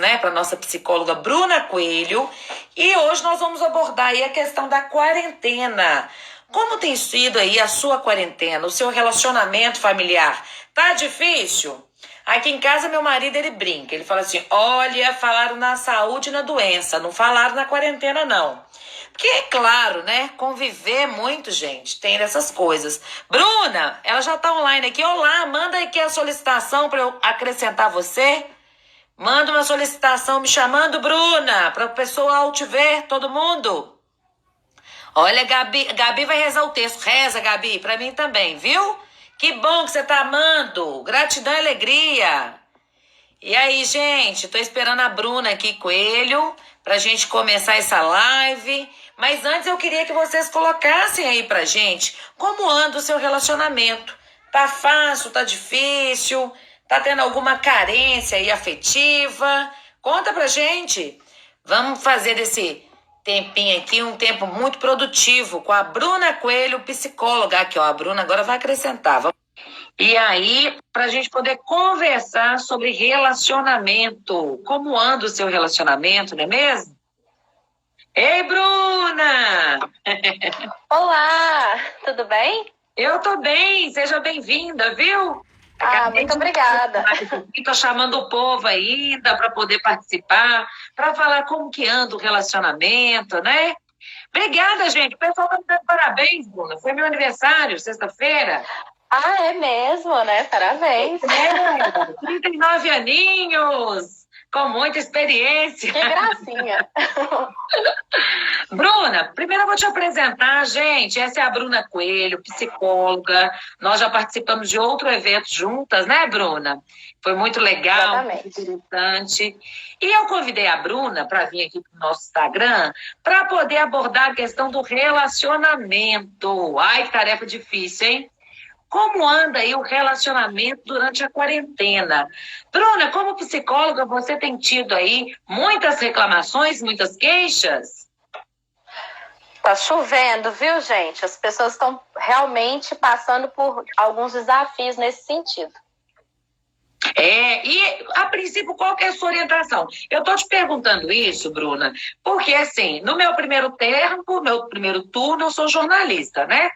né, para nossa psicóloga Bruna Coelho. E hoje nós vamos abordar aí a questão da quarentena. Como tem sido aí a sua quarentena, o seu relacionamento familiar? Tá difícil? Aqui em casa meu marido ele brinca, ele fala assim: olha, falaram na saúde e na doença, não falaram na quarentena não. Porque é claro, né? Conviver muito, gente, tem dessas coisas. Bruna, ela já tá online aqui. Olá, manda aqui a solicitação para eu acrescentar você. Manda uma solicitação me chamando, Bruna, para o pessoal te ver, todo mundo. Olha, Gabi vai rezar o texto. Reza, Gabi, para mim também, viu? Que bom que você tá amando. Gratidão e alegria. E aí, gente, tô esperando a Bruna aqui, Coelho, pra gente começar essa live. Mas antes eu queria que vocês colocassem aí pra gente como anda o seu relacionamento. Tá fácil, tá difícil? Tá tendo alguma carência aí afetiva? Conta pra gente. Vamos fazer desse tempinho aqui um tempo muito produtivo com a Bruna Coelho, psicóloga. Aqui, ó, a Bruna agora vai acrescentar. E aí, para a gente poder conversar sobre relacionamento. Como anda o seu relacionamento, não é mesmo? Ei, Bruna! Olá, tudo bem? Eu tô bem, seja bem-vinda, viu? Muito obrigada. Estou chamando o povo ainda para poder participar, para falar como que anda o relacionamento, né? Obrigada, gente. O pessoal tá me dando parabéns, Bruna. Foi meu aniversário, sexta-feira. É mesmo, né? Parabéns. 39 aninhos, com muita experiência. Que gracinha. Bruna, primeiro eu vou te apresentar, gente. Essa é a Bruna Coelho, psicóloga. Nós já participamos de outro evento juntas, né, Bruna? Foi muito legal, Exatamente. muito interessante. E eu convidei a Bruna para vir aqui para o nosso Instagram para poder abordar a questão do relacionamento. Ai, que tarefa difícil, hein? Como anda aí o relacionamento durante a quarentena? Bruna, como psicóloga, você tem tido aí muitas reclamações, muitas queixas? Tá chovendo, viu, gente? As pessoas estão realmente passando por alguns desafios nesse sentido. E a princípio, qual que é a sua orientação? Eu estou te perguntando isso, Bruna, porque assim, no meu primeiro termo, meu primeiro turno, eu sou jornalista, né?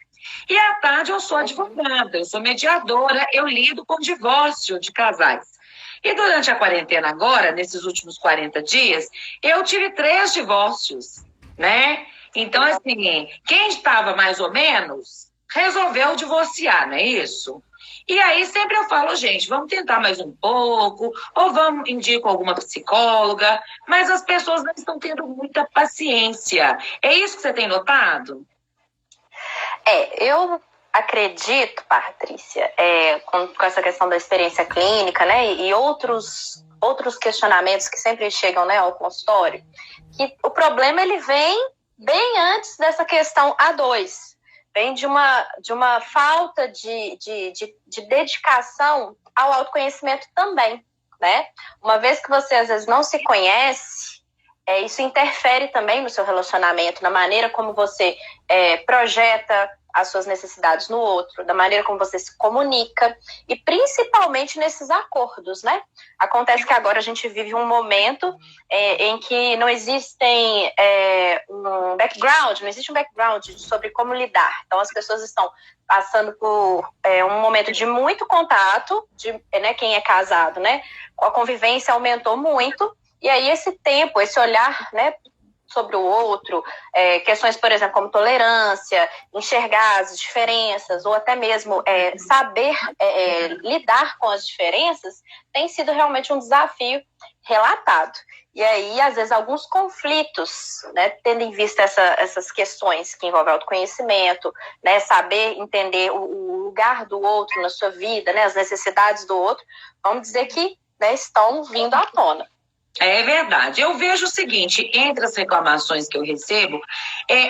E à tarde eu sou advogada, eu sou mediadora, eu lido com divórcio de casais. E durante a quarentena agora, nesses últimos 40 dias, eu tive 3 divórcios, né? Então, assim, quem estava mais ou menos resolveu divorciar, não é isso? E aí sempre eu falo, gente, vamos tentar mais um pouco, ou vamos indico alguma psicóloga, mas as pessoas não estão tendo muita paciência. É isso que você tem notado? Eu acredito, Patrícia, com essa questão da experiência clínica, né, e outros questionamentos que sempre chegam, né, ao consultório, que o problema ele vem bem antes dessa questão A2, vem de uma falta de dedicação ao autoconhecimento também, né? Uma vez que você às vezes não se conhece, isso interfere também no seu relacionamento, na maneira como você projeta as suas necessidades no outro, da maneira como você se comunica e principalmente nesses acordos, né? Acontece que agora a gente vive um momento em que não existem não existe um background sobre como lidar. Então as pessoas estão passando por um momento de muito contato, quem é casado, né? A convivência aumentou muito e aí esse tempo, esse olhar, né, sobre o outro, questões, por exemplo, como tolerância, enxergar as diferenças, ou até mesmo saber lidar com as diferenças, tem sido realmente um desafio relatado. E aí, às vezes, alguns conflitos, né, tendo em vista essas questões que envolvem autoconhecimento, né, saber entender o lugar do outro na sua vida, né, as necessidades do outro, vamos dizer que, né, estão vindo à tona. É verdade. Eu vejo o seguinte, entre as reclamações que eu recebo,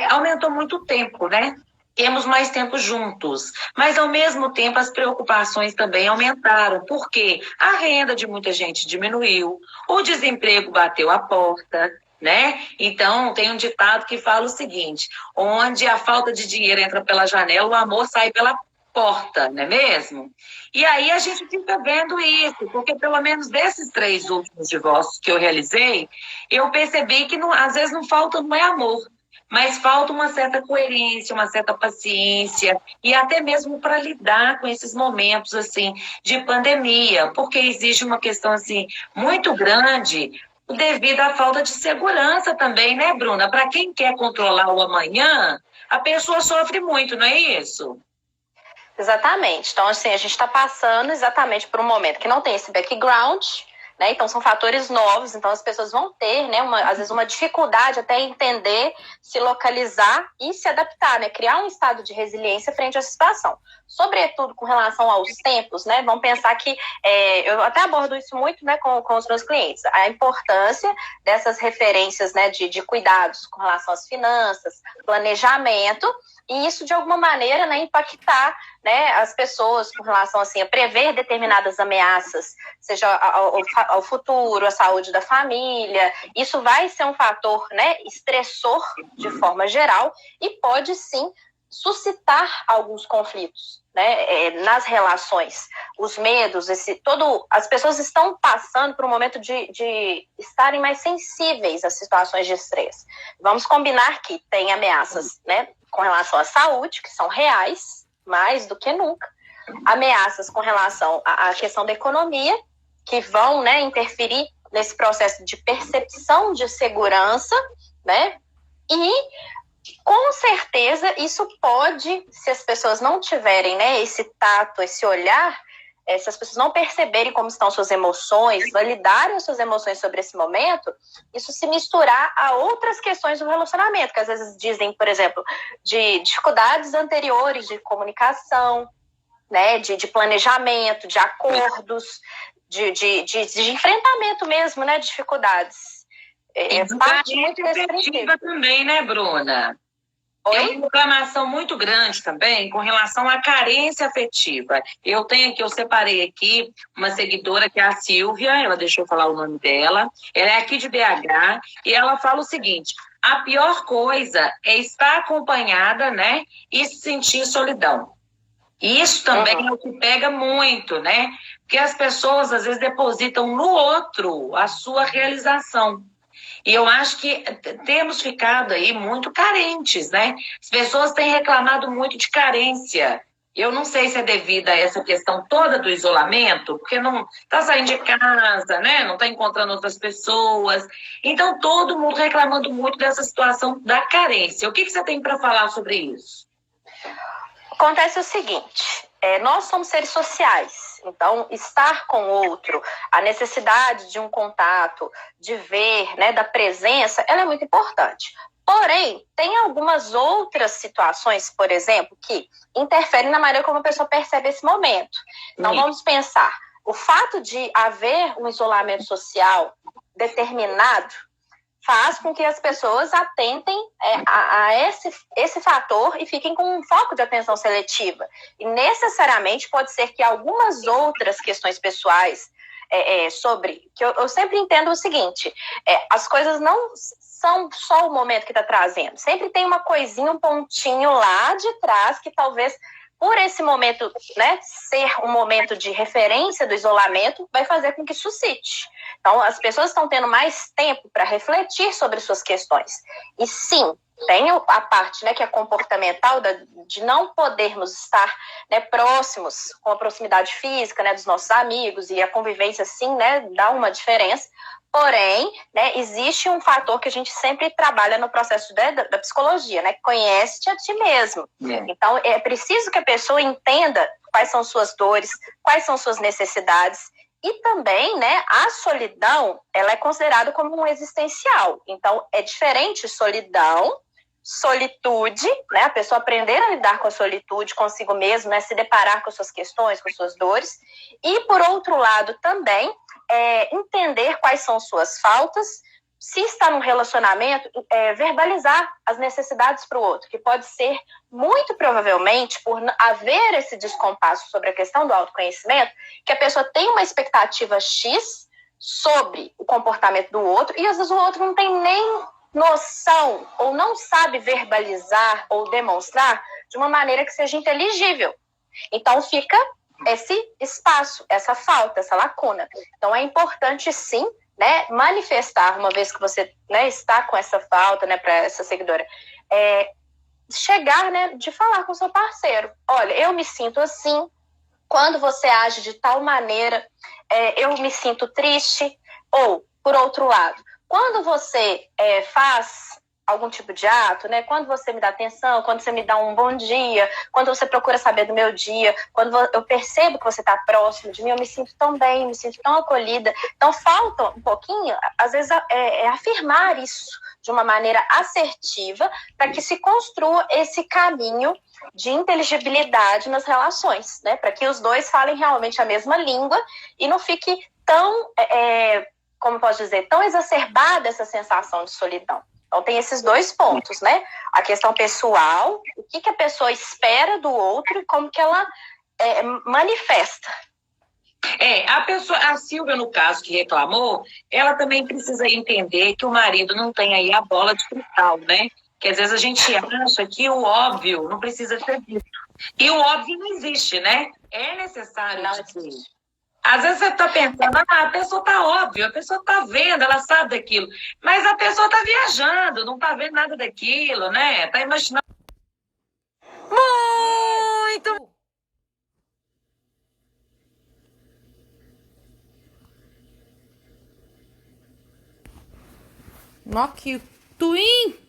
aumentou muito o tempo, né? Temos mais tempo juntos, mas ao mesmo tempo as preocupações também aumentaram, porque a renda de muita gente diminuiu, o desemprego bateu a porta, né? Então tem um ditado que fala o seguinte: onde a falta de dinheiro entra pela janela, o amor sai pela porta, não é mesmo? E aí a gente fica vendo isso, porque pelo menos desses 3 últimos divórcios que eu realizei, eu percebi que às vezes não falta, não é amor, mas falta uma certa coerência, uma certa paciência, e até mesmo para lidar com esses momentos assim de pandemia, porque existe uma questão assim muito grande devido à falta de segurança também, né, Bruna? Para quem quer controlar o amanhã, a pessoa sofre muito, não é isso? Exatamente. Então, assim, a gente está passando exatamente por um momento que não tem esse background, né? Então, são fatores novos. Então, as pessoas vão ter, né, às vezes, uma dificuldade até em entender, se localizar e se adaptar, né? Criar um estado de resiliência frente a essa situação. Sobretudo com relação aos tempos, né? Vamos pensar que, eu até abordo isso muito, né, com os meus clientes, a importância dessas referências, né, de cuidados com relação às finanças, planejamento, e isso, de alguma maneira, né, impactar, né, as pessoas com relação assim, a prever determinadas ameaças, seja ao futuro, à saúde da família. Isso vai ser um fator, né, estressor de forma geral e pode, sim, suscitar alguns conflitos, né, nas relações. Os medos, as pessoas estão passando por um momento de estarem mais sensíveis às situações de estresse. Vamos combinar que tem ameaças, né, com relação à saúde, que são reais, mais do que nunca. Ameaças com relação à questão da economia, que vão, né, interferir nesse processo de percepção de segurança, né? E, com certeza, isso pode, se as pessoas não tiverem, né, esse tato, esse olhar, se as pessoas não perceberem como estão suas emoções, validarem as suas emoções sobre esse momento, isso se misturar a outras questões do relacionamento, que às vezes dizem, por exemplo, de dificuldades anteriores de comunicação, né, de planejamento, de acordos, de enfrentamento mesmo, né, de dificuldades. Parte muito afetiva também, né, Bruna? Oi? É uma reclamação muito grande também com relação à carência afetiva. Eu separei aqui uma seguidora que é a Silvia, ela deixou eu falar o nome dela, ela é aqui de BH, e ela fala o seguinte: a pior coisa é estar acompanhada, né, e sentir solidão. Isso também é o que pega muito, né? Porque as pessoas às vezes depositam no outro a sua realização. E eu acho que temos ficado aí muito carentes, né? As pessoas têm reclamado muito de carência. Eu não sei se é devido a essa questão toda do isolamento, porque não está saindo de casa, né? Não está encontrando outras pessoas. Então, todo mundo reclamando muito dessa situação da carência. O que você tem para falar sobre isso? Acontece o seguinte, nós somos seres sociais, então estar com o outro, a necessidade de um contato, de ver, né, da presença, ela é muito importante. Porém, tem algumas outras situações, por exemplo, que interferem na maneira como a pessoa percebe esse momento. Então, vamos pensar, o fato de haver um isolamento social determinado faz com que as pessoas atentem a esse fator e fiquem com um foco de atenção seletiva. E necessariamente pode ser que algumas outras questões pessoais que eu sempre entendo o seguinte, as coisas não são só o momento que está trazendo. Sempre tem uma coisinha, um pontinho lá de trás que talvez, por esse momento, né, ser um momento de referência do isolamento, vai fazer com que suscite. Então, as pessoas estão tendo mais tempo para refletir sobre suas questões. E sim, tem a parte, né, que é comportamental, de não podermos estar, né, próximos, com a proximidade física, né, dos nossos amigos, e a convivência, sim, né, dá uma diferença. Porém, né, existe um fator que a gente sempre trabalha no processo da psicologia, né? Conhece-te a ti mesmo. Então, é preciso que a pessoa entenda quais são suas dores, quais são suas necessidades. E também, né, a solidão, ela é considerada como um existencial. Então, é diferente solidão, solitude, né? A pessoa aprender a lidar com a solitude consigo mesmo, né? Se deparar com suas questões, com suas dores. E, por outro lado, também, entender quais são suas faltas, se está num relacionamento, verbalizar as necessidades para o outro, que pode ser, muito provavelmente, por haver esse descompasso sobre a questão do autoconhecimento, que a pessoa tem uma expectativa X sobre o comportamento do outro, e às vezes o outro não tem nem noção, ou não sabe verbalizar ou demonstrar de uma maneira que seja inteligível. Então fica esse espaço, essa falta, essa lacuna. Então é importante sim, né, manifestar, uma vez que você, né, está com essa falta, né, para essa seguidora, chegar, né, de falar com o seu parceiro. Olha, eu me sinto assim, quando você age de tal maneira, eu me sinto triste. Ou, por outro lado, quando você faz algum tipo de ato, né? Quando você me dá atenção, quando você me dá um bom dia, quando você procura saber do meu dia, quando eu percebo que você está próximo de mim, eu me sinto tão bem, me sinto tão acolhida. Então, falta um pouquinho, às vezes, afirmar isso de uma maneira assertiva para que se construa esse caminho de inteligibilidade nas relações, né? Para que os dois falem realmente a mesma língua e não fique tão, como posso dizer, tão exacerbada essa sensação de solidão. Então tem esses dois pontos, né? A questão pessoal, o que a pessoa espera do outro e como que ela manifesta. A Silvia, no caso, que reclamou, ela também precisa entender que o marido não tem aí a bola de cristal, né? Que às vezes a gente acha que o óbvio não precisa ser visto. E o óbvio não existe, né? É necessário dizer. Às vezes você está pensando, a pessoa está óbvio, a pessoa está vendo, ela sabe daquilo. Mas a pessoa está viajando, não está vendo nada daquilo, né? Está imaginando. Muito! Knock you twin!